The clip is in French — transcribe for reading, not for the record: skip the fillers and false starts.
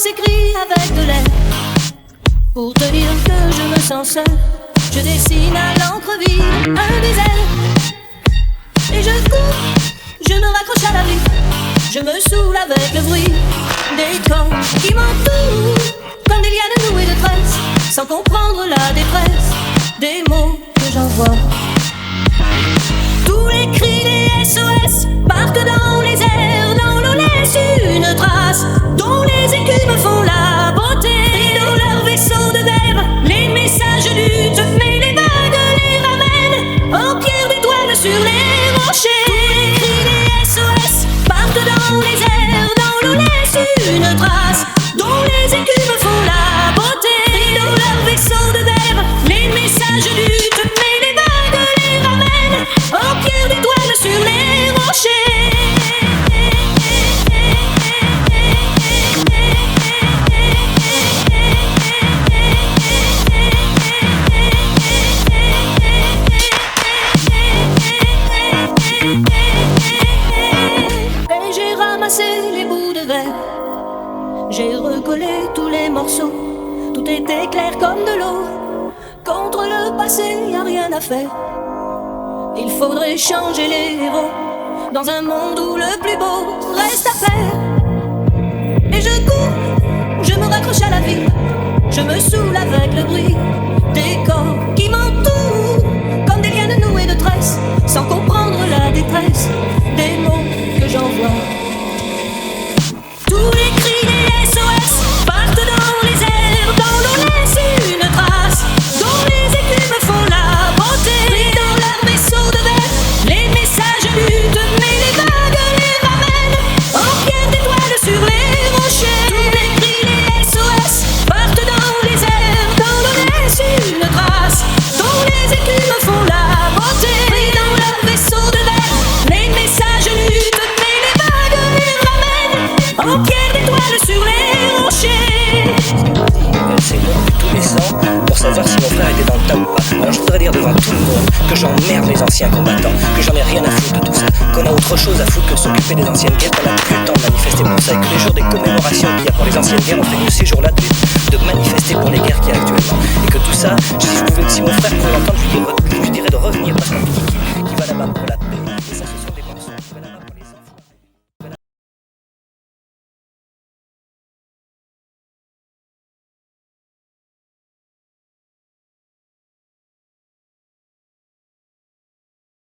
s'écrit avec de l'air. Pour te dire que je me sens seul, je dessine à l'encre vive un désert. Et je cours, je me raccroche à la vie, je me saoule avec le bruit des corps qui m'entourent, comme des lianes nouées de tresses, sans comprendre la détresse des mots que j'envoie. Tous les cris des SOS partent dans les airs, dans l'eau laisse une trace dont les écumes font la beauté. Et dans leur vaisseau de verre, les messages luttent, mais les vagues les ramènent en pierre d'étoiles sur les rochers. Tous les cris des SOS partent dans les airs, dans l'eau laisse une trace dont les écumes font la beauté. Et dans leur vaisseau de verre, les messages luttent, mais les vagues les ramènent en pierre d'étoiles sur les rochers. Et j'ai ramassé les bouts de verre, j'ai recollé tous les morceaux, tout était clair comme de l'eau. Contre le passé, y a rien à faire. Il faudrait changer les héros dans un monde où le plus beau reste à faire. Et je cours, je me raccroche à la vie, je me saoule avec le bruit des corps qui m'entourent, comme des lianes nouées de tresses, sans comprendre la détresse des mots que j'envoie. Tous les cris des SOS partent dans les airs, dans l'eau laisse une trace dont les écumes font la beauté. Et dans leur vaisseau de verre, les messages luttent, mais les vagues les ramènent en pierre d'étoiles sur les rochers. Tous les cris des SOS partent dans les airs, dans l'eau laisse une trace dont les écumes font la beauté. Et dans leur vaisseau de verre, les messages luttent, mais les vagues les ramènent en pierre d'étoiles sur les rochers. C'est long de tous les sangs pour savoir si mon frère était dans le tas ou pas. Alors je voudrais dire devant tout le monde que j'emmerde les anciens combattants, que j'en ai rien à foutre de tout ça, qu'on a autre chose à foutre que de s'occuper des anciennes guerres, qu'on a plus le temps de manifester pour ça, et que les jours des commémorations qu'il y a pour les anciennes guerres, on fait mieux ces jours-là de manifester pour les guerres qu'il y a actuellement. Et que tout ça, si mon frère pouvait l'entendre, je lui dirais de revenir parce qu'on dit qu'il va là-bas pour la